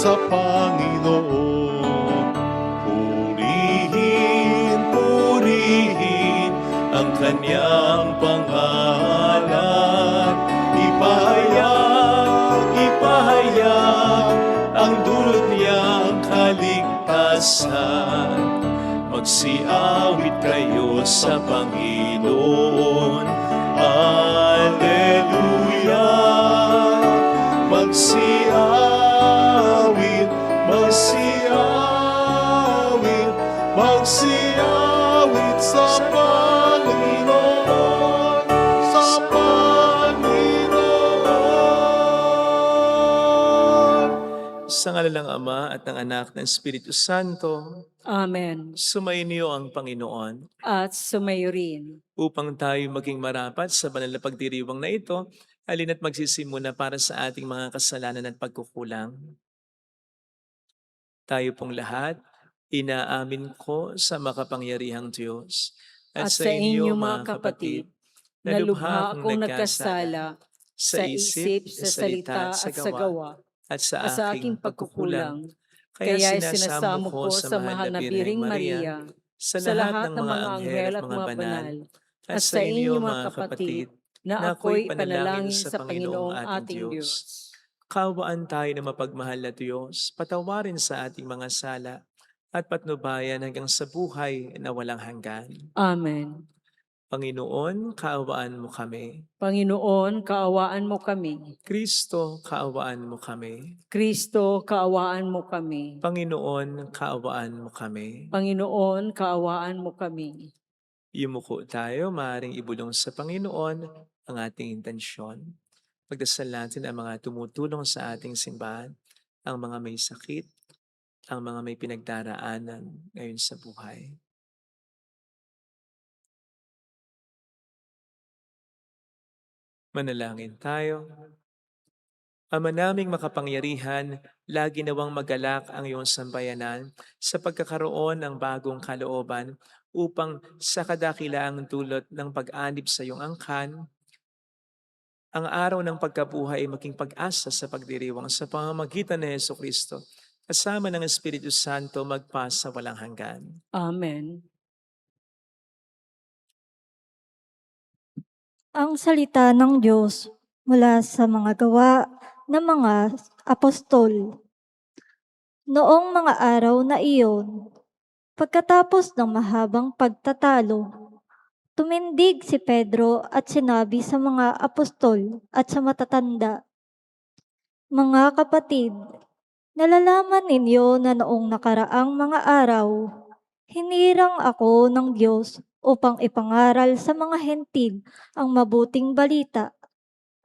sa Panginoon. Purihin, purihin ang kanyang pangalan. Ipahayag, ipahayag ang dulot niyang kaligtasan. Magsiawit kayo sa Panginoon. Hallelujah! Magsiawit, magsiawit, magsiawit sa Panginoon, sa Panginoon. Sa ngalan ng Ama at ng Anak ng Espiritu Santo. Amen. Sumainyo ang Panginoon. At sumayo rin. Upang tayo maging marapat sa banal na pagdiriwang na ito, halina't magsisimula para sa ating mga kasalanan at pagkukulang. Tayo pong lahat, inaamin ko sa makapangyarihang Diyos At sa inyo mga kapatid, na lubha akong nagkasala sa isip, sa salita at sa gawa, at at sa aking pagkukulang. Kaya sinasamo ko sa mahal na Biring Maria, sa lahat ng mga anghel at mga banal, at sa inyo mga kapatid, na ako'y panalangin sa Panginoong ating Diyos. Kaawaan tayo na mapagmahal na Diyos, patawarin sa ating mga sala, at patnubayan hanggang sa buhay na walang hanggan. Amen. Panginoon, kaawaan mo kami. Panginoon, kaawaan mo kami. Kristo, kaawaan mo kami. Kristo, kaawaan mo kami. Panginoon, kaawaan mo kami. Panginoon, kaawaan mo kami. Yumuko tayo, maaaring ibulong sa Panginoon ang ating intensyon. Pagdasal natin ang mga tumutulong sa ating simbahan, ang mga may sakit, ang mga may pinagdaraanan ngayon sa buhay. Manalangin tayo. Ama naming makapangyarihan, lagi nawang magalak ang iyong sambayanan sa pagkakaroon ng bagong kalooban upang sa kadakilaang dulot ng pag-anib sa iyong angkan, ang araw ng pagkabuhay ay maging pag-asa sa pagdiriwang sa pamamagitan ni Jesucristo, kasama ng Espiritu Santo magpasa walang hanggan. Amen. Ang salita ng Diyos mula sa mga gawa ng mga apostol. Noong mga araw na iyon, pagkatapos ng mahabang pagtatalo, tumindig si Pedro at sinabi sa mga apostol at sa matatanda, "Mga kapatid, nalalaman ninyo na noong nakaraang mga araw, hinirang ako ng Diyos upang ipangaral sa mga hentil ang mabuting balita,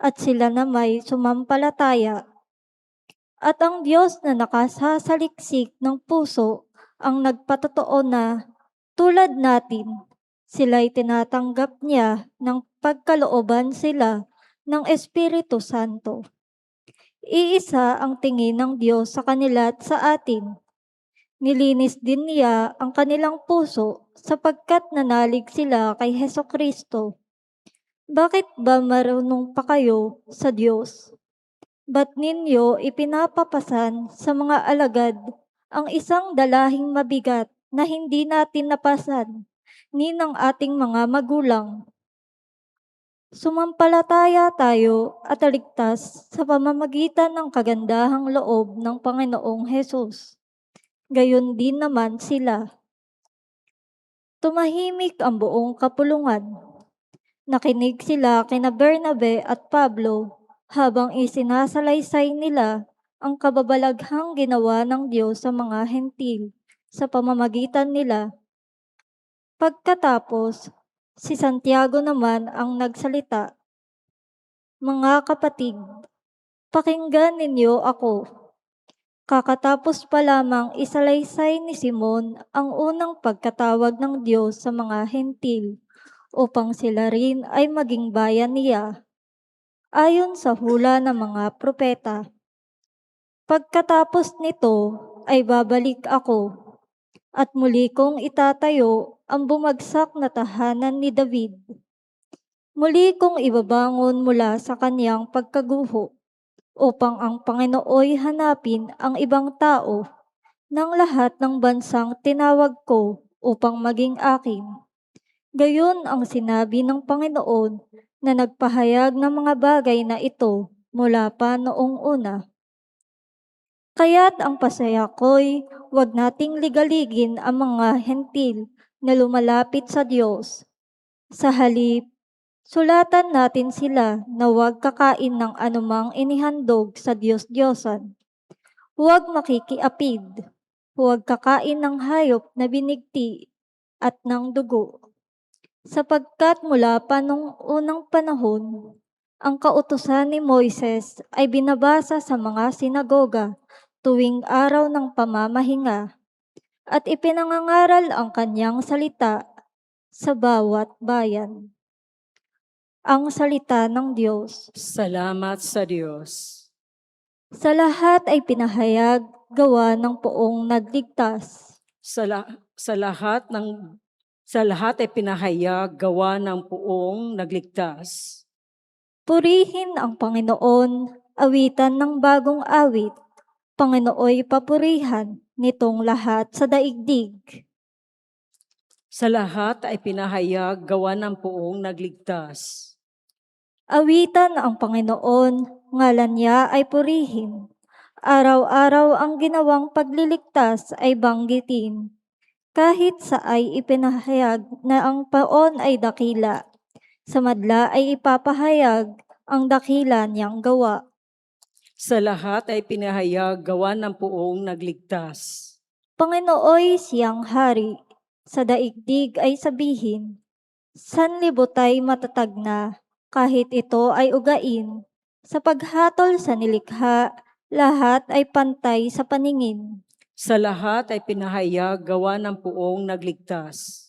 at sila na may sumampalataya. At ang Diyos na nakasasaliksik ng puso ang nagpatotoo na, tulad natin, sila'y tinatanggap niya ng pagkalooban sila ng Espiritu Santo. Iisa ang tingin ng Diyos sa kanila at sa atin. Nilinis din niya ang kanilang puso sapagkat nanalig sila kay Hesukristo. Bakit ba marunong pa kayo sa Diyos? Ba't ninyo ipinapapasan sa mga alagad ang isang dalahing mabigat na hindi natin napasan ni ng ating mga magulang? Sumampalataya tayo at ligtas sa pamamagitan ng kagandahang loob ng Panginoong Hesus. Gayon din naman sila. Tumahimik ang buong kapulungan. Nakinig sila kina Bernabe at Pablo habang isinasalaysay nila ang kababalaghang ginawa ng Diyos sa mga hentil sa pamamagitan nila. Pagkatapos, si Santiago naman ang nagsalita, "Mga kapatid, pakinggan ninyo ako. Kakatapos pa lamang isalaysay ni Simon ang unang pagkatawag ng Diyos sa mga hentil upang sila rin ay maging bayan niya, ayon sa hula ng mga propeta. Pagkatapos nito ay babalik ako, at muli kong itatayo ang bumagsak na tahanan ni David. Muli kong ibabangon mula sa kanyang pagkaguho, upang ang Panginooy hanapin ang ibang tao ng lahat ng bansang tinawag ko upang maging akin. Gayon ang sinabi ng Panginoon na nagpahayag ng mga bagay na ito mula pa noong una. Kaya't ang pasaya ko'y huwag nating ligaligin ang mga hentil na lumalapit sa Diyos. Sa halip, sulatan natin sila na huwag kakain ng anumang inihandog sa Diyos-Diyosan. Huwag makikiapid. Huwag kakain ng hayop na binigti at ng dugo. Sapagkat mula pa nung unang panahon, ang kautusan ni Moises ay binabasa sa mga sinagoga tuwing araw ng pamamahinga at ipinangangaral ang kanyang salita sa bawat bayan. Ang salita ng Diyos. Salamat sa Diyos. Sa lahat ay pinahayag gawa ng poong nagligtas. Sa lahat ay pinahayag gawa ng Poong Nagligtas. Purihin ang Panginoon, awitan ng bagong awit. Panginooy papurihan nitong lahat sa daigdig. Sa lahat ay pinahayag gawa ng Poong Nagligtas. Awitan ang Panginoon, ngalan niya ay purihin. Araw-araw ang ginawang pagliligtas ay banggitin. Kahit sa ay ipinahayag na ang paon ay dakila, sa madla ay ipapahayag ang dakila niyang gawa. Sa lahat ay pinahayag gawa ng Poong Nagligtas. Panginooy siyang hari, sa daigdig ay sabihin, sanlibutay matatag na, kahit ito ay ugain. Sa paghatol sa nilikha, lahat ay pantay sa paningin. Sa lahat ay pinahayag gawa ng Poong Nagligtas.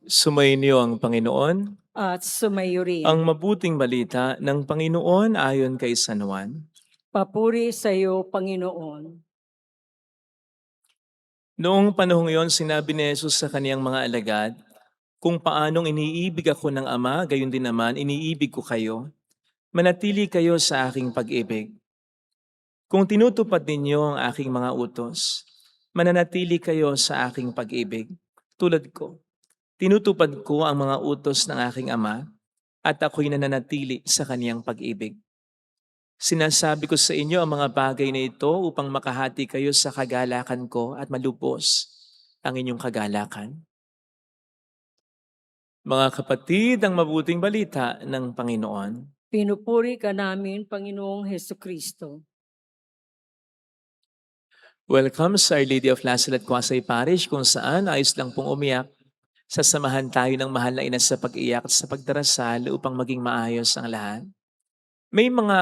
Sumainyo ang Panginoon. At sumayo rin. Ang mabuting balita ng Panginoon ayon kay San Juan. Papuri sa iyo, Panginoon. Noong panahong iyon, sinabi ni Jesus sa kaniyang mga alagad, kung paanong iniibig ako ng Ama, gayon din naman iniibig ko kayo. Manatili kayo sa aking pag-ibig. Kung tinutupad ninyo ang aking mga utos, mananatili kayo sa aking pag-ibig. Tulad ko, tinutupad ko ang mga utos ng aking Ama at ako'y nananatili sa kaniyang pag-ibig. Sinasabi ko sa inyo ang mga bagay na ito upang makahati kayo sa kagalakan ko at malubos ang inyong kagalakan. Mga kapatid, ang mabuting balita ng Panginoon. Pinupuri ka namin, Panginoong Hesukristo. Welcome sa Our Lady of Lasalette Quasay Parish kung saan ayos lang pong umiyak. Sasamahan tayo ng mahal na ina sa pag-iyak at sa pagdarasal upang maging maayos ang lahat. May mga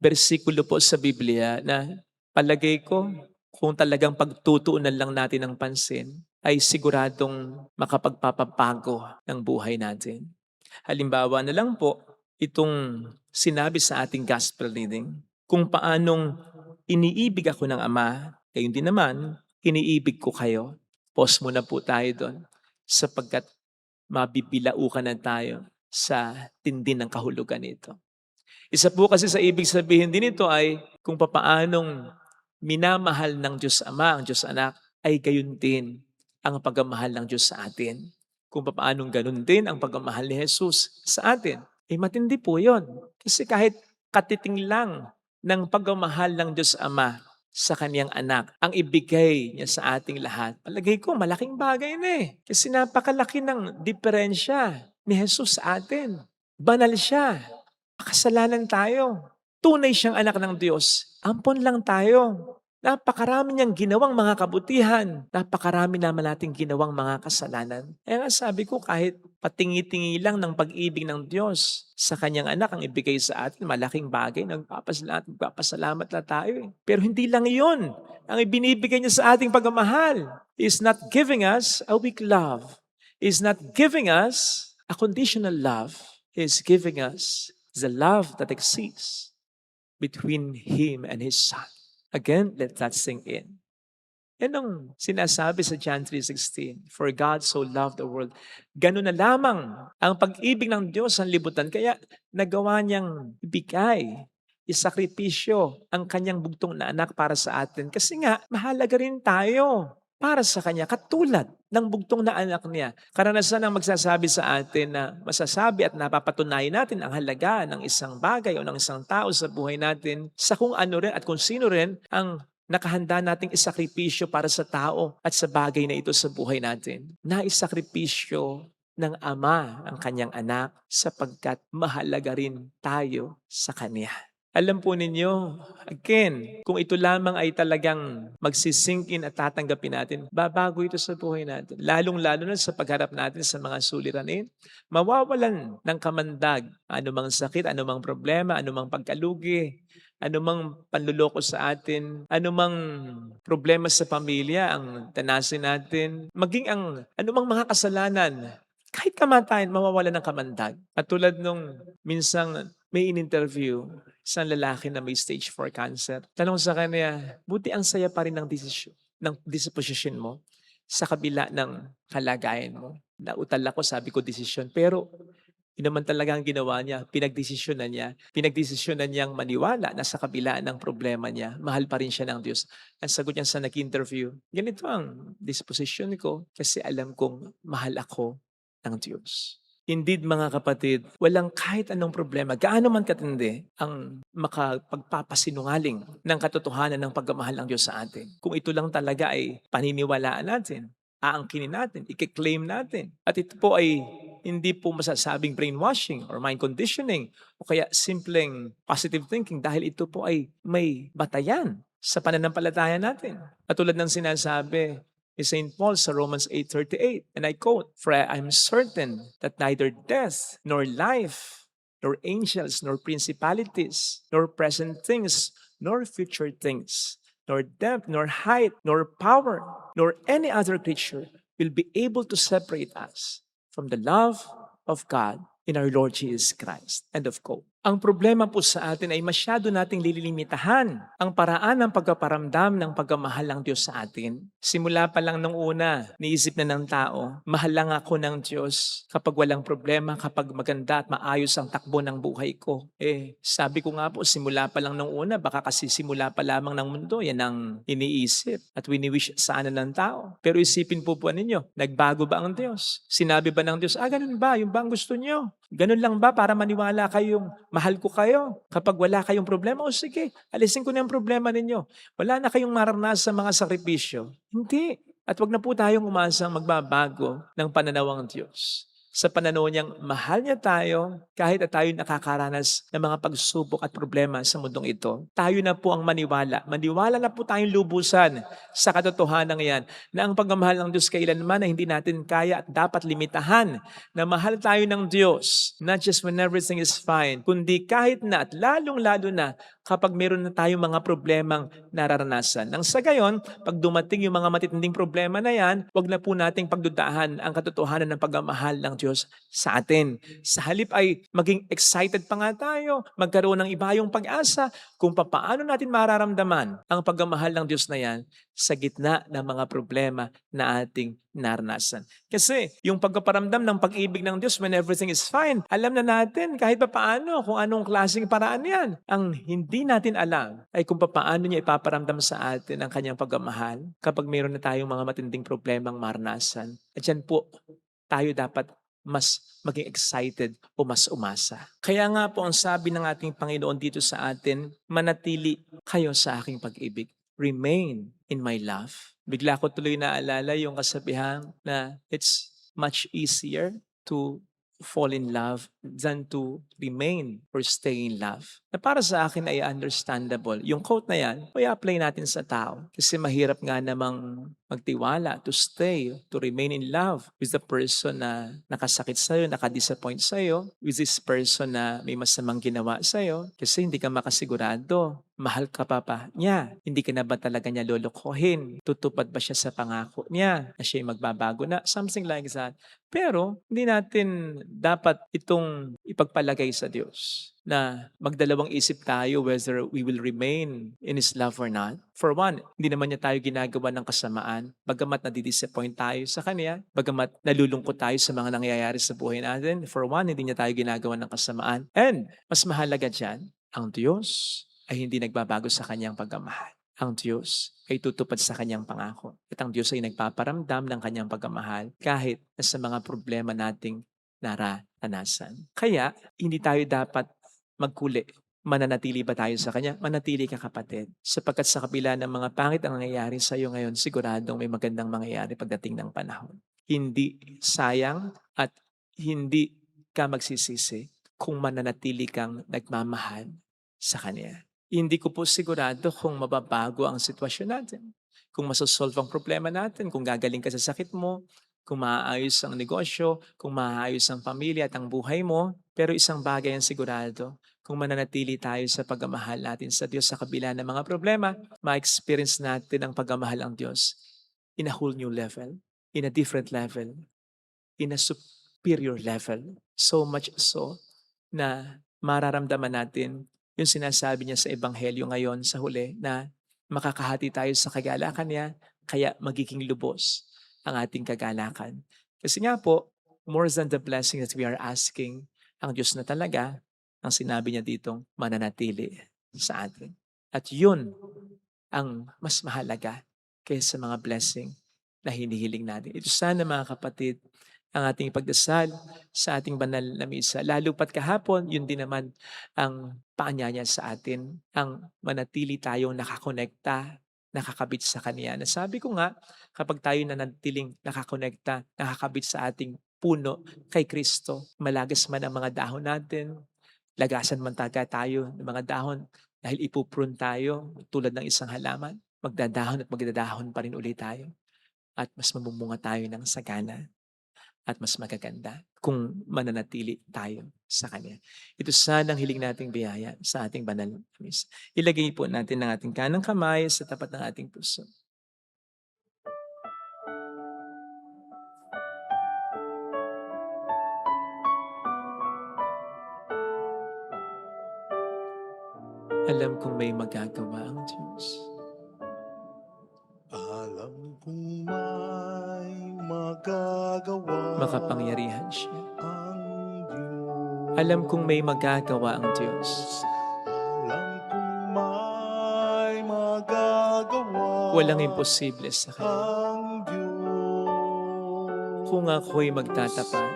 bersikulo po sa Biblia na palagay ko kung talagang pagtutuunan lang natin ng pansin ay siguradong makapagpapabago ng buhay natin. Halimbawa na lang po itong sinabi sa ating gospel reading kung paanong iniibig ako ng Ama, gayon din naman iniibig ko kayo. Pause muna po tayo doon sapagkat mabibilaukan na tayo sa tindi ng kahulugan nito. Isa po kasi sa ibig sabihin din ito ay kung papaanong minamahal ng Diyos Ama, ang Diyos Anak, ay gayon din ang pagmamahal ng Diyos sa atin. Kung papaanong ganon din ang pagmamahal ni Jesus sa atin. Matindi po yun. Kasi kahit katiting lang ng pagmamahal ng Diyos Ama sa kaniyang anak, ang ibigay niya sa ating lahat, palagay ko malaking bagay na Kasi napakalaki ng diferensya ni Jesus sa atin. Banal siya. Makasalanan tayo. Tunay siyang anak ng Diyos. Ampon lang tayo. Napakarami niyang ginawang mga kabutihan. Napakarami naman nating ginawang mga kasalanan. Kaya nga sabi ko, kahit patingi-tingi lang ng pag-ibig ng Diyos sa kanyang anak ang ibigay sa atin, malaking bagay, nagpapasalamat na tayo. Pero hindi lang iyon ang ibinibigay niya sa ating pagmamahal. He is not giving us a weak love. He is not giving us a conditional love. He is giving us the love that exists between Him and His Son. Again, let that sink in. Yan ang sinasabi sa John 3:16. For God so loved the world. Ganun na lamang ang pag-ibig ng Diyos sa libutan. Kaya nagawa niyang ibigay, isakripisyo ang kanyang bugtong na anak para sa atin. Kasi nga, mahalaga rin tayo para sa kanya, katulad ng bugtong na anak niya. Karanasan ang magsasabi sa atin na masasabi at napapatunayan natin ang halaga ng isang bagay o ng isang tao sa buhay natin sa kung ano rin at kung sino rin ang nakahanda nating isakripisyo para sa tao at sa bagay na ito sa buhay natin. Naisakripisyo ng Ama ang kanyang anak sapagkat mahalaga rin tayo sa Kanya. Alam po ninyo, again, kung ito lamang ay talagang magsisink in at tatanggapin natin, babago ito sa buhay natin. Lalong-lalo na sa pagharap natin sa mga suliranin, mawawalan ng kamandag, anumang sakit, anumang problema, anumang pagkalugi, anumang panluloko sa atin, anumang problema sa pamilya ang tanasin natin, maging ang anumang mga kasalanan, kahit kamatayan, mawawalan ng kamandag. At tulad nung minsang may in-interview, isang lalaki na may stage 4 cancer. Tanong sa kanya, buti ang saya pa rin ng desisyon, ng disposition mo sa kabila ng kalagayan mo. Nautal ako, sabi ko desisyon. Pero yun naman talaga ang ginawa niya, pinagdesisyonan niya. Pinagdesisyonan niyang maniwala na sa kabila ng problema niya, mahal pa rin siya ng Diyos. Ang sagot niya sa nag-interview, ganito ang disposition ko kasi alam kong mahal ako ng Diyos. Indeed, mga kapatid, walang kahit anong problema, gaano man katindi ang makapagpapasinungaling ng katotohanan ng pagmamahal ng Diyos sa atin. Kung ito lang talaga ay paniniwalaan natin, aangkinin natin, i-claim natin. At ito po ay hindi po masasabing brainwashing or mind conditioning o kaya simpleng positive thinking dahil ito po ay may batayan sa pananampalataya natin. At tulad ng sinasabi ni St. Paul sa Romans 8:38, and I quote, "For I am certain that neither death, nor life, nor angels, nor principalities, nor present things, nor future things, nor depth, nor height, nor power, nor any other creature will be able to separate us from the love of God in our Lord Jesus Christ." End of quote. Ang problema po sa atin ay masyado nating lililimitahan ang paraan ng pagpaparamdam ng pagmamahal ng Diyos sa atin. Simula pa lang nung una, niisip na ng tao, mahal lang ako ng Diyos kapag walang problema, kapag maganda at maayos ang takbo ng buhay ko. Sabi ko nga po, simula pa lang nung una, baka kasi simula pa lamang ng mundo, yan ang iniisip at wini-wish sana ng tao. Pero isipin po ninyo, nagbago ba ang Diyos? Sinabi ba ng Diyos, ganun ba? Yung ba ang gusto niyo? Ganun lang ba para maniwala kayong mahal ko kayo? Kapag wala kayong problema, o sige, alisin ko na yung problema ninyo. Wala na kayong maranasan sa mga sakripisyo. Hindi. At wag na po tayong umasang magbabago ng pananaw ng Diyos. Sa pananaw niyang mahal niya tayo kahit na tayo nakakaranas ng mga pagsubok at problema sa mundong ito. Tayo na po ang maniwala. Maniwala na po tayong lubusan sa katotohanan yan na ang pagmamahal ng Diyos kailanman na hindi natin kaya at dapat limitahan na mahal tayo ng Diyos. Not just when everything is fine, kundi kahit na at lalong-lalo na kapag meron na tayong mga problemang nararanasan. Nang sa gayon, pag dumating yung mga matitinding problema na yan, wag na po nating pagdudahan ang katotohanan ng pagmamahal ng Diyos sa atin. Sa halip ay maging excited pa nga tayo, magkaroon ng iba yung pag-asa kung paano natin mararamdaman ang pagmamahal ng Diyos na yan sa gitna ng mga problema na ating naranasan. Kasi yung pagpaparamdam ng pag-ibig ng Diyos when everything is fine, alam na natin kahit paano kung anong klaseng paraan yan. Ang hindi natin alam ay kung paano niya ipaparamdam sa atin ang kanyang pagmamahal kapag mayroon na tayong mga matinding problemang maranasan. At yan po, tayo dapat mas maging excited o mas umasa. Kaya nga po ang sabi ng ating Panginoon dito sa atin, manatili kayo sa aking pag-ibig. Remain in my love. Bigla ko tuloy naalala yung kasabihan na it's much easier to fall in love than to remain or stay in love. Na para sa akin ay understandable. Yung quote na yan, may apply natin sa tao. Kasi mahirap nga namang magtiwala, to stay, to remain in love with the person na nakasakit sa'yo, nakadisappoint sa'yo, with this person na may masamang ginawa sa'yo. Kasi hindi ka makasigurado. Mahal ka pa niya? Hindi ka na ba talaga niya lolokohin? Tutupad ba siya sa pangako niya na siya'y magbabago na? Something like that. Pero hindi natin dapat itong ipagpalagay sa Diyos na magdalawang isip tayo whether we will remain in His love or not. For one, hindi naman niya tayo ginagawa ng kasamaan. Bagamat nadidisappoint tayo sa Kanya, bagamat nalulungkot tayo sa mga nangyayari sa buhay natin, for one, hindi niya tayo ginagawa ng kasamaan. And mas mahalaga dyan, ang Diyos ay hindi nagbabago sa Kanyang pagmamahal. Ang Diyos ay tutupad sa Kanyang pangako. At ang Diyos ay nagpaparamdam ng Kanyang pagmamahal kahit na sa mga problema nating naranasan. Kaya, hindi tayo dapat magkuli. Mananatili ba tayo sa Kanya? Manatili ka, kapatid. Sapagkat sa kabila ng mga pangit ang nangyayari sa iyo ngayon, siguradong may magandang mangyayari pagdating ng panahon. Hindi sayang at hindi ka magsisisi kung mananatili kang nagmamahal sa Kanya. Hindi ko po sigurado kung mababago ang sitwasyon natin. Kung masosolve ang problema natin, kung gagaling ka sa sakit mo, kung maayos ang negosyo, kung maayos ang pamilya at ang buhay mo. Pero isang bagay ang sigurado, kung mananatili tayo sa pagmamahal natin sa Diyos sa kabila ng mga problema, ma-experience natin ang pagmamahal ng Diyos in a whole new level, in a different level, in a superior level. So much so na mararamdaman natin yung sinasabi niya sa Ebanghelyo ngayon sa huli na makakahati tayo sa kagalakan niya, kaya magiging lubos ang ating kagalakan. Kasi nga po, more than the blessing that we are asking, ang Diyos na talaga, ang sinabi niya ditong mananatili sa atin. At yun ang mas mahalaga kaysa mga blessing na hinihiling natin. Ito sana, mga kapatid, ang ating pagdasal sa ating banal na misa. Lalo pat kahapon, yun din naman ang paanyaya sa atin, ang manatili tayong nakakonekta, nakakabit sa Kanya. Nasabi ko nga, kapag tayo nanatiling nakakonekta, nakakabit sa ating puno kay Kristo, malagas man ang mga dahon natin, lagasan man tayo ng mga dahon dahil ipuprune tayo tulad ng isang halaman, magdadahon at magdadahon pa rin ulit tayo. At mas mamumunga tayo ng sagana at mas magaganda kung mananatili tayo sa Kanya. Ito sana ang hiling nating biyaya sa ating banal na misa. Ilagay po natin ang ating kanang kamay sa tapat ng ating puso. Alam kong may magagawa ang Diyos. Alam kong may magagawa Makapangyarihan siya. ang Diyos. Alam kong may magagawa ang Diyos. Alam kong may magagawa Walang imposible sa Kanya. ang Diyos. Kung ako'y magtatapat,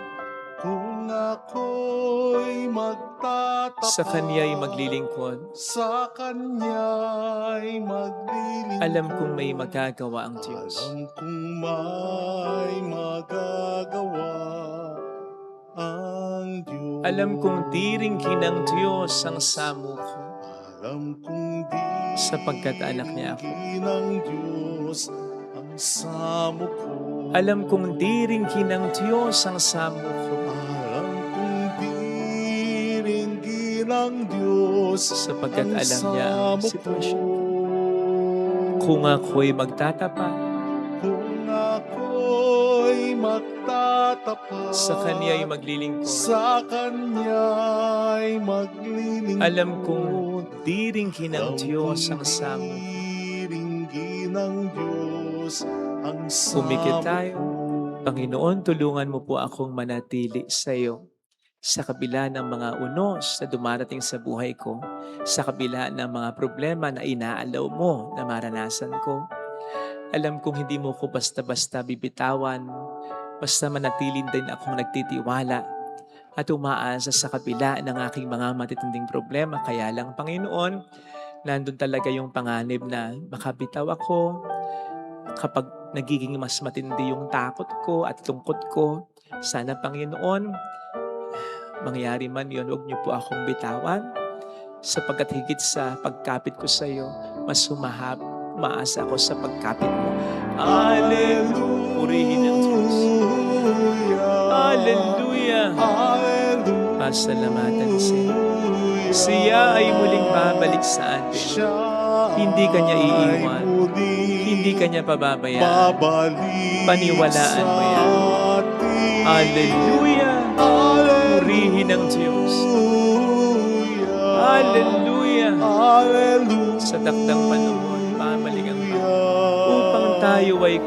Kung ako'y magtatapat sa Kanya'y maglilingkod, sa Kanya'y maglilingkod. alam kong may magagawa ang Diyos. Alam kong may magagawa ang Diyos. Alam kong diringgin ng Diyos ang samo ko, Alam kong di sapagkat anak niya ako. ng Diyos ang samo ko. Alam kong diringgin ng Diyos ang samo ko, Alam kong diringgin ng Diyos sapagkat ang alam niya ang samo sitwasyon ko. ko. Kung ako'y magtatapat, Kung ako'y magtatapat sa Kanya'y maglilingkod, sa Kanya'y maglilingkod. alam kong diringgin ng Diyos ang samo ko. Diringgin ng Diyos ang samo Pumikit tayo. ko. Panginoon, tulungan mo po akong manatili sa iyo sa kabila ng mga unos na dumarating sa buhay ko, sa kabila ng mga problema na inaalaw mo na maranasan ko. Alam kong hindi mo ko basta-basta bibitawan, basta manatiling din akong nagtitiwala at umaasa sa kabila ng aking mga matitinding problema. Kaya lang, Panginoon, nandun talaga yung panganib na makabitaw ako kapag nagiging mas matindi yung takot ko at lungkot ko. Sana, Panginoon, Mangyari man yun, huwag niyo po akong bitawan sapagkat higit sa pagkapit ko sa iyo, mas umaasa ako sa pagkapit mo. Hallelujah! Purihin ang Diyos. Hallelujah! Pasalamatan siya. Siya ay muling babalik sa atin. Hindi kanya iiwan. Hindi kanya pababayaan. Paniwalaan mo yan. Hallelujah! Purihin ang Diyos. Hallelujah! Sa takdang panahon, babalik ang Panginoon upang tayo ay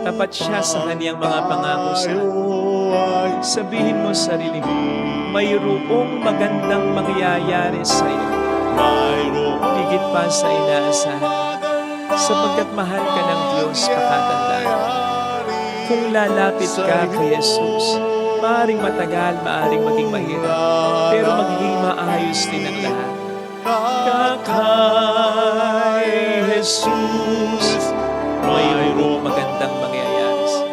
tapat siya sa kaniyang mga pangako sa atin. Sabihin mo sa sarili mo, mayroong magandang mangyayari sa iyo. Higit pa sa inaasahan, sapagkat mahal ka ng Diyos, pakatandaan. Kung lalapit ka kay Jesus, maaring matagal, maaring maging mahirap, pero magiging maayos din ang lahat. Kay Jesus, mayroong magandang mangyayari sa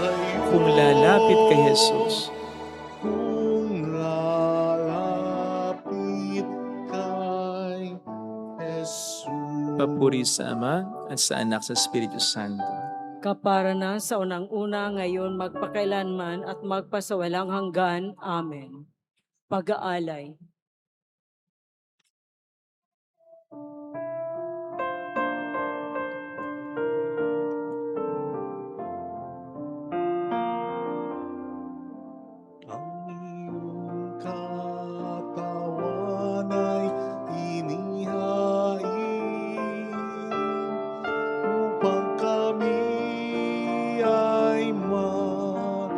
iyo. Kung lalapit kay Jesus, papuri sa Ama at sa Anak sa Espiritu Santo. Kapara na sa unang-una, ngayon, magpakailanman at magpasawalang hanggan. Amen. Pag-aalay. Ang iyong katawan ay inihain upang kami ay makapiling.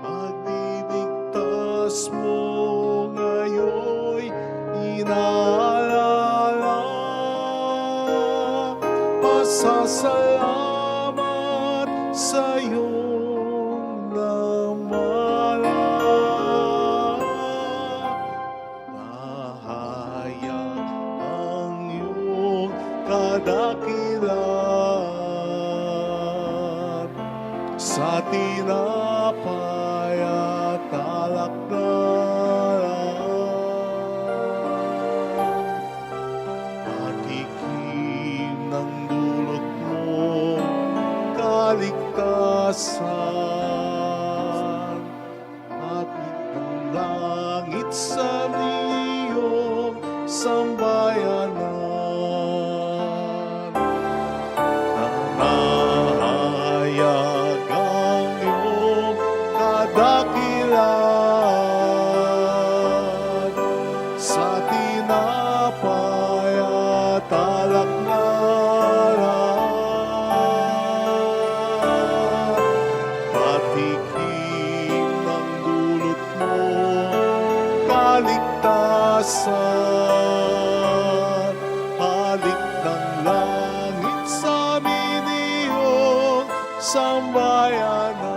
Pagdidigtas mo ngayon'y inaalala. Pasasalamat sa iyong namala. Mahayag ang iyong kadakilan sa tinapay at alak na patikim ng dulot mo kaligtasan, hatid ng langit sa iyong sambayanan. Nahayag ang iyong kadakilan sa tinapay at alak na patikim ng dulot mo kaligtasan, halik ng langit sa miniyong sambayanan.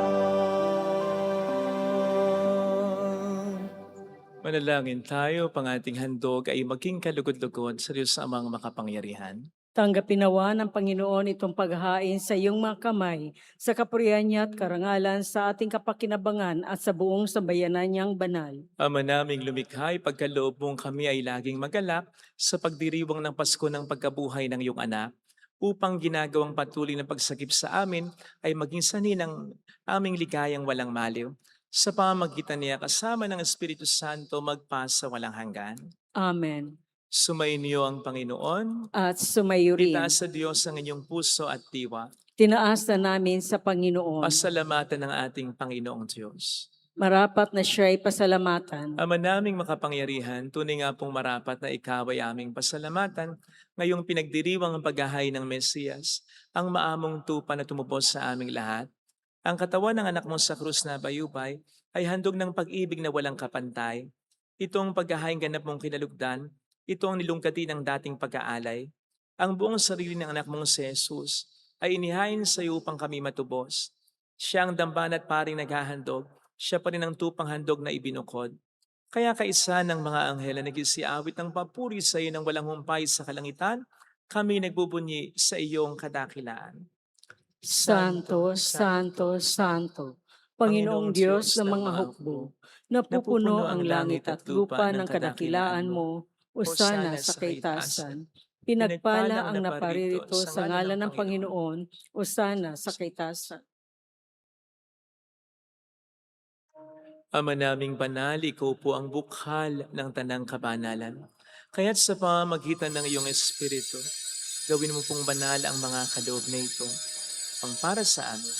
Manalangin tayo, pang ating handog ay maging kalugod-lugod sa Diyos Amang makapangyarihan. Tanggapin nawa ng Panginoon itong paghahain sa iyong mga kamay, sa kapurihan niya at karangalan sa ating kapakinabangan at sa buong sambayanan niyang banal. Ama naming lumikha, pagkaloob mong kami ay laging magalak sa pagdiriwang ng Pasko ng pagkabuhay ng iyong anak, upang ginagawang patuloy na pagsakip sa amin ay maging sanhi ng aming ligayang walang maliw. Sa pamamagitan niya kasama ng Espiritu Santo magpasa walang hanggan. Amen. Sumainyo ang Panginoon. At sumayo rin. Itaas sa Diyos ang inyong puso at diwa. Tinaas na namin sa Panginoon. Pasalamatan ng ating Panginoong Diyos. Marapat na siya'y pasalamatan. Ama naming makapangyarihan, tunay nga pong marapat na ikaw ay aming pasalamatan ngayong pinagdiriwang ang paghahay ng Mesiyas, ang maamong tupa na tumubos sa aming lahat. Ang katawan ng anak mo sa krus na bayubay ay handog ng pag-ibig na walang kapantay. Itong paghahaing ganap mong kinalugdan, ito ang nilungkati ng dating pag-aalay. Ang buong sarili ng anak mong si Jesus ay inihain sa iyo upang kami matubos. Siya ang dambana at paring naghahandog, siya pa rin ang tupang handog na ibinukod. Kaya kaisa ng mga anghel na nagsiawit ng papuri sa iyo ng walang humpay sa kalangitan kami nagbubunyi sa iyong kadakilaan. Santo, Santo, Santo, Panginoong Diyos ng mga hukbo, napupuno ang langit at lupa ng kadakilaan mo, Hosana sa kaitasan. Pinagpala ang naparirito sa ngalan ng Panginoon, Hosana sa kaitasan. Ama naming banal, ikaw po ang bukhal ng tanang kabanalan. Kaya't sa pamamagitan ng iyong Espiritu, gawin mo pong banal ang mga kaloob na ito, ang para sa amin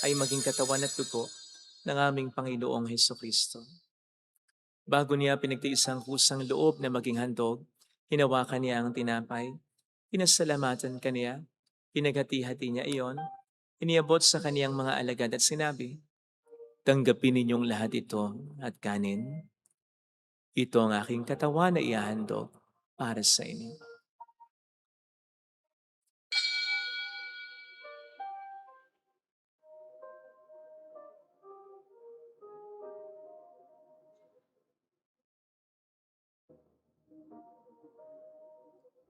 ay maging katawan at dugo ng aming Panginoong Hesukristo. Bago niya pinagtiis ang kusang loob na maging handog, hinawakan niya ang tinapay, pinasalamatan kaniya, pinaghati-hati niya iyon, iniabot sa kaniyang mga alagad at sinabi, "Tanggapin ninyong lahat ito at kanin. Ito ang aking katawan na ihahandog para sa inyo."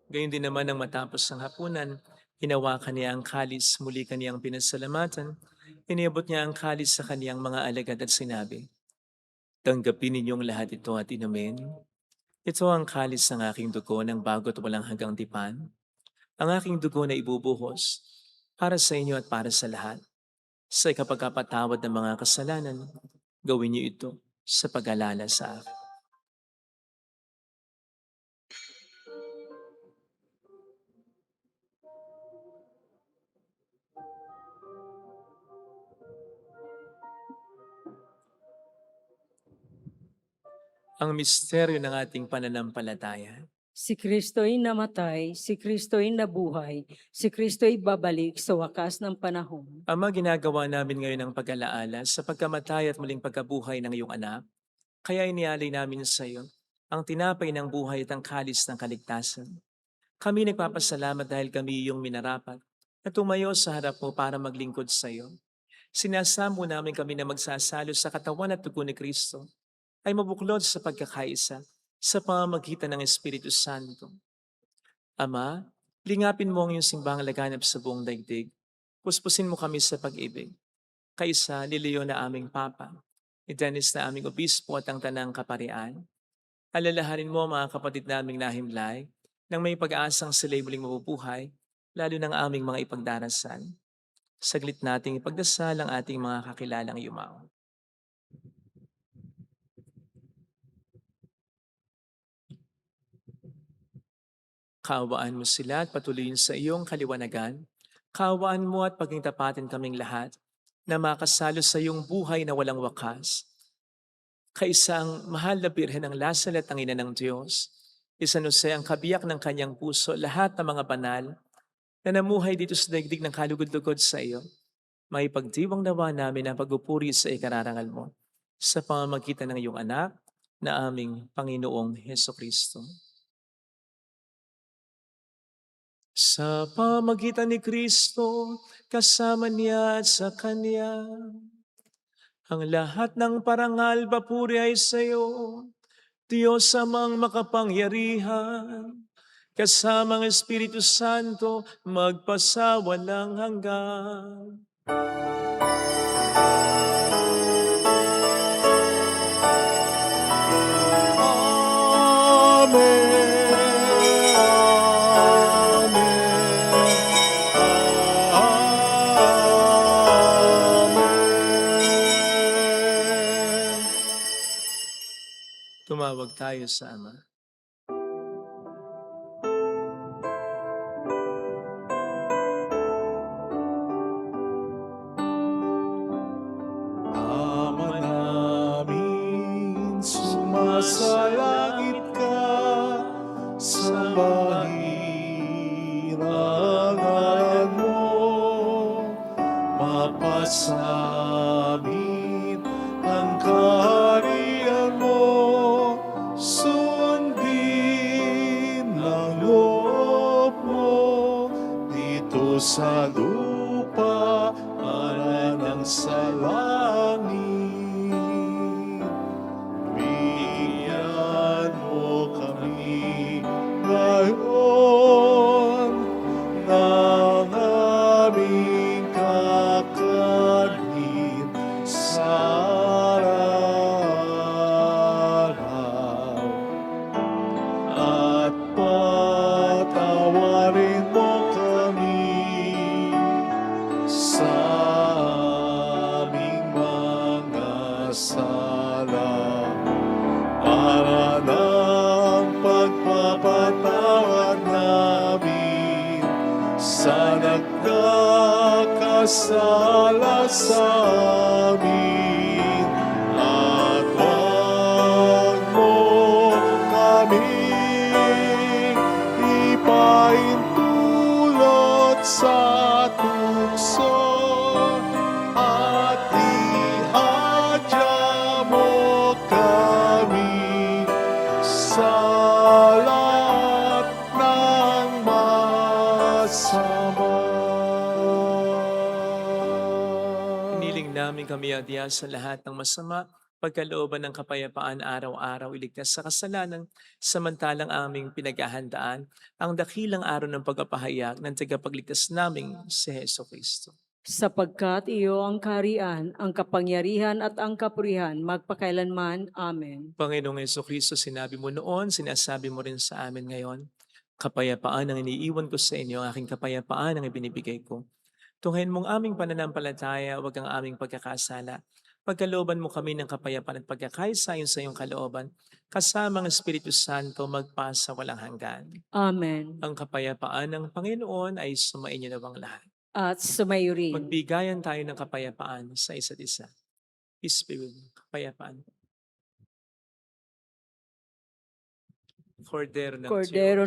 Gayun din naman nang matapos ang hapunan, hinawakan niya ang kalis, muli kaniyang pinasalamatan, iniabot niya ang kalis sa kaniyang mga alagad at sinabi, "Tanggapin ninyong lahat ito at inumin. Ito ang kalis ng aking dugo ng bago't walang hanggang tipan, ang aking dugo na ibubuhos para sa inyo at para sa lahat. Sa ikapagkapatawad ng mga kasalanan, gawin niyo ito sa pag-alala sa akin." Ang misteryo ng ating pananampalataya. Si Kristo'y namatay, si Kristo'y nabuhay, si Kristo'y babalik sa wakas ng panahon. Ama, ginagawa namin ngayon ang pag-alaala sa pagkamatay at muling pagkabuhay ng iyong anak, kaya inialay namin sa iyo ang tinapay ng buhay at ang kalis ng kaligtasan. Kami nagpapasalamat dahil kami iyong minarapat na tumayo sa harap mo para maglingkod sa iyo. Sinasamo namin kami na magsasalo sa katawan at dugo ni Kristo ay mabuklod sa pagkakaisa sa pamamagitan ng Espiritu Santo. Ama, lingapin mo ang iyong simbang laganap sa buong daigdig. Puspusin mo kami sa pag-ibig. Kaisa ni Leo na aming Papa, ni Dennis na aming Obispo at ang Tanang Kaparian. Alalahanin mo ang mga kapatid naming nahimlay nang may pag-aasang sila'y muling mabubuhay, lalo ng aming mga ipagdarasal. Saglit nating ipagdasal ang ating mga kakilalang yumao. Kaawaan mo sila at patuloyin sa iyong kaliwanagan. Kaawaan mo at paging tapatin kaming lahat na makasalo sa iyong buhay na walang wakas. Kaisang mahal na birhen ng Lasal at ang Ina ng Diyos, San Jose ang kabiyak ng kanyang puso, lahat ng mga banal na namuhay dito sa daigdig ng kalugod-lugod sa iyo, may pagdiwang nawa namin ang pagpupuri sa ikararangal mo sa pamamagitan ng iyong anak na aming Panginoong Hesukristo. Sa pamagitan ni Kristo, kasama niya at sa Kanya, ang lahat ng parangal papuri ay sa iyo, Diyos amang makapangyarihan, kasama ang Espiritu Santo, magpasawalang hanggan. Tumawag tayo sa Ama. Ama namin, sumasalangit ka, sambahin ang ngalan mo, mapasamin ang kaharian mo, sundin ang loob mo dito sa lupa para ng sa langit. Bigyan mo kami ngayon sa nagkakasala sa amin, at wag mo kaming ipaintulot sa tukso, at ihadya mo kami sa lahat ng masama. Hiniling namin kami adya sa lahat ng masama, pagkalooban ng kapayapaan araw-araw, iligtas sa kasalanan, samantalang aming pinaghahandaan ang dakilang araw ng pagpapahayag ng tagapagligtas naming si Heso Kristo. Sapagkat iyo ang kaharian, ang kapangyarihan at ang kapurihan magpakailanman. Amen. Panginoong Heso Kristo, sinabi mo noon, sinasabi mo rin sa amin ngayon, kapayapaan ang iniiwan ko sa inyo, ang aking kapayapaan ang ibinibigay ko. Tunghayin mong aming pananampalataya, huwag ang aming pagkakasala. Pagkalooban mo kami ng kapayapaan at pagkakaisa sa iyong kalooban, kasama ang Espiritu Santo magpasa walang hanggan. Amen. Ang kapayapaan ng Panginoon ay sumainyo nawang lahat. At sumayo rin. Magbigayan tayo ng kapayapaan sa isa't isa. Peace be with you. Kapayapaan. Kordero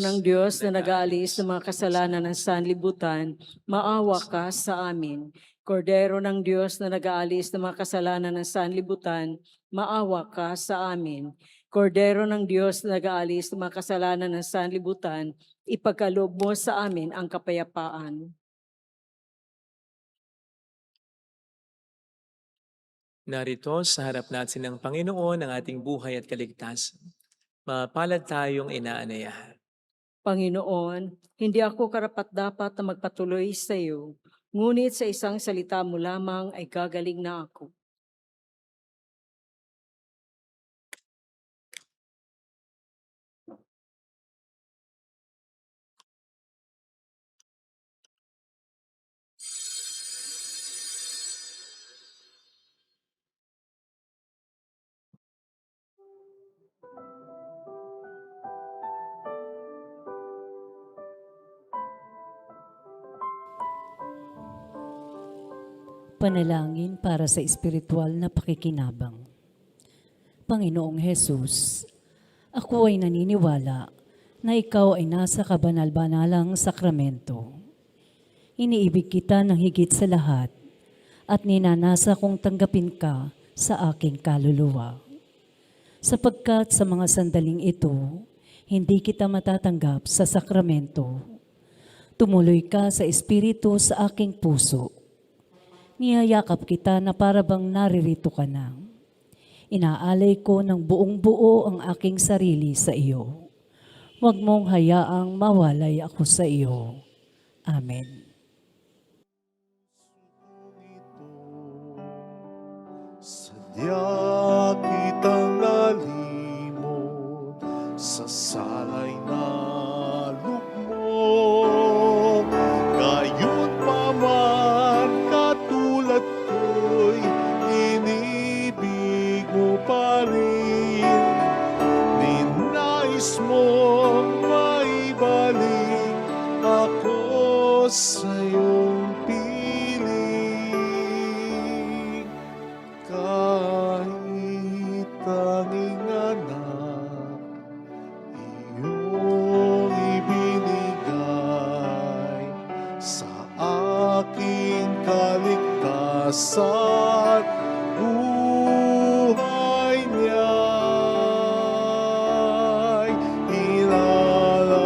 ng Diyos na nag-aalis ng mga kasalanan ng sanlibutan, maawa ka sa amin. Kordero ng Diyos na nag-aalis ng mga kasalanan ng sanlibutan, maawa ka sa amin. Kordero ng Diyos na nag-aalis ng mga kasalanan ng sanlibutan, ipagkaloob mo sa amin ang kapayapaan. Narito sa harap natin ng Panginoon ang ating buhay at kaligtasan. Mapalad tayong inaanayahan. Panginoon, hindi ako karapat-dapat na magpatuloy sa iyo, ngunit sa isang salita mo lamang ay gagaling na ako. Panalangin para sa espiritual na pakikinabang. Panginoong Hesus, ako ay naniniwala na ikaw ay nasa kabanal-banalang sakramento. Iniibig kita ng higit sa lahat at ninanasa kong tanggapin ka sa aking kaluluwa. Sapagkat sa mga sandaling ito, hindi kita matatanggap sa sakramento. Tumuloy ka sa espiritu sa aking puso. Niyayakap kita na para bang naririto ka na. Inaalay ko ng buong buo ang aking sarili sa iyo. Huwag mong hayaang mawalay ako sa iyo. Amen. Sadya kitang nalimot sa salay na lugmok, gayon pa man katulad ko'y inibig mo pa rin. Ninais mong maibalik ako sa iyong piling. Kahit tanging anak, iyong ibinigay sa aking kaligtasan, buhay niya'y inalay.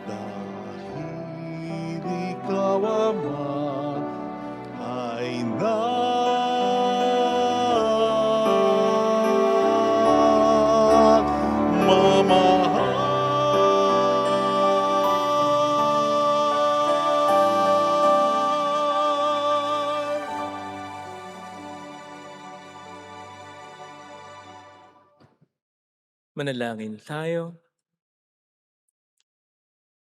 Dahil ikaw, Ama, ay nagmamahal. Manalangin tayo.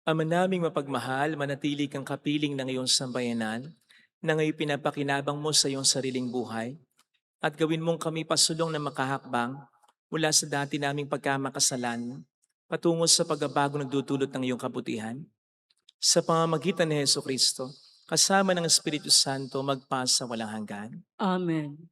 Ama naming mapagmahal, manatili kang kapiling ng iyong sambayanan, na ngayon pinapakinabang mo sa iyong sariling buhay, at gawin mong kami pasulong na makahakbang mula sa dati naming pagkamakasalan patungo sa pagbabago nagdudulot ng iyong kabutihan. Sa pamamagitan ni Jesucristo, kasama ng Espiritu Santo, magpasa walang hanggan. Amen.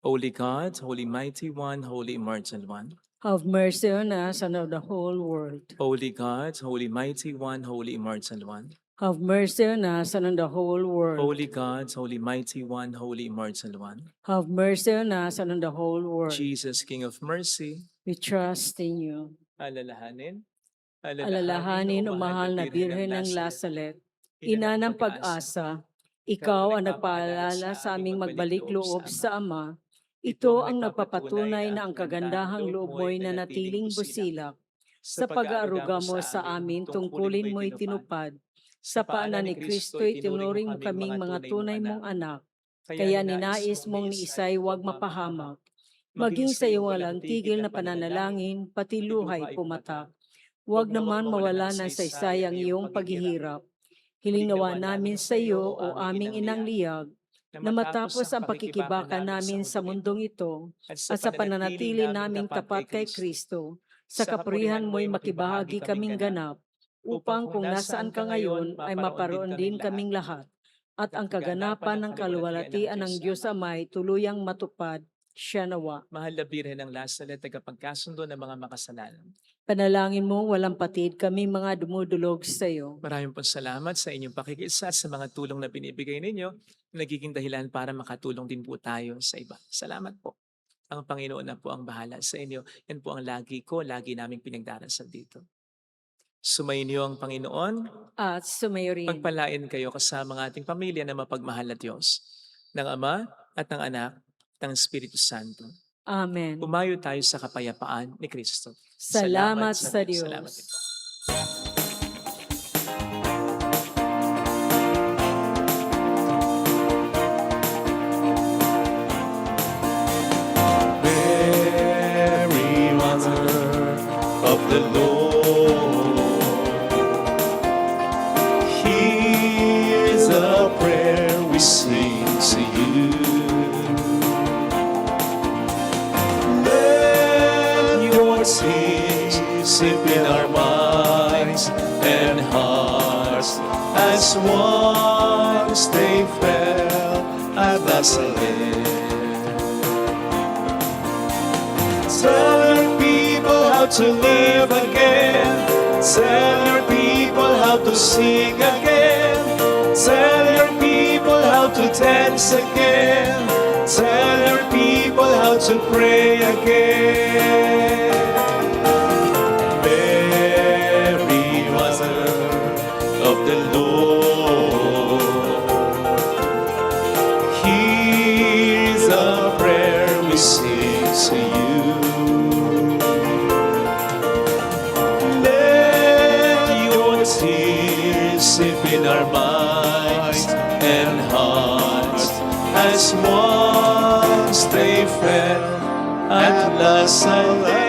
Holy God, Holy Mighty One, Holy Immortal One. Have mercy on us and on the whole world. Holy God, Holy Mighty One, Holy Immortal One. Have mercy on us and on the whole world. Holy God, Holy Mighty One, Holy Immortal One. Have mercy on us and on the whole world. Jesus, King of Mercy, We trust in you. alalahanin, Alalahanin o mahal na Birhen ng Lasalet, ina ng pag-asa, ikaw ang nagpaalala sa aming magbalik loob sa Ama. Ito ang nagpapatunay na ang kagandahang loob mo'y nanatiling busilak. Sa pag-aaruga mo sa amin, tungkulin mo'y tinupad. Sa paanan ni Kristo'y tinuring mo kaming mga tunay mong anak. Kaya ninais mong ni Isay huwag mapahamak. Maging sa iyo walang tigil na pananalangin, pati luhay pumatak. Huwag naman mawala ng saysay ang iyong paghihirap. Hiling nawa namin sa iyo, o aming inang liyag, na matapos ang pakikibaka namin sa mundong ito, at sa pananatili naming tapat kay Kristo, sa kapurihan mo'y makibahagi kaming ganap, upang kung nasaan ka ngayon ay maparoon din kaming lahat, at ang kaganapan ng kaluwalhatian ng Diyos Amay tuluyang matupad, siya nawa. Mahal na Birhen ng Lasalet, tagapagkasundo ng mga makasalanan. Panalangin mo walang patid kami mga dumudulog sa iyo. Maraming po salamat sa inyong pakikiisa sa mga tulong na binibigay ninyo, nagiging dahilan para makatulong din po tayo sa iba. Salamat po. Ang Panginoon na po ang bahala sa inyo. Yan po ang lagi naming pinagdarasal dito. Sumayin niyo ang Panginoon. At sumayo rin. Pagpalain kayo kasama ng ating pamilya na mapagmahal na Diyos, ng Ama at ng Anak at ng Espiritu Santo. Amen. Umayo tayo sa kapayapaan ni Kristo. Salamat sa Diyos. Salamat din po. Mary, Mother of the Lord, here's a prayer we sing to you. Let your tears sip in our minds and hearts as once they fell at Nazareth. Tell your people how to live again. Tell your people how to sing again. Tell your people how to dance again. Tell your people how to pray again. Mary, Mother of the Lord, here's a prayer we sing to you. Tears sip in our minds and hearts as once they fell at Nazareth.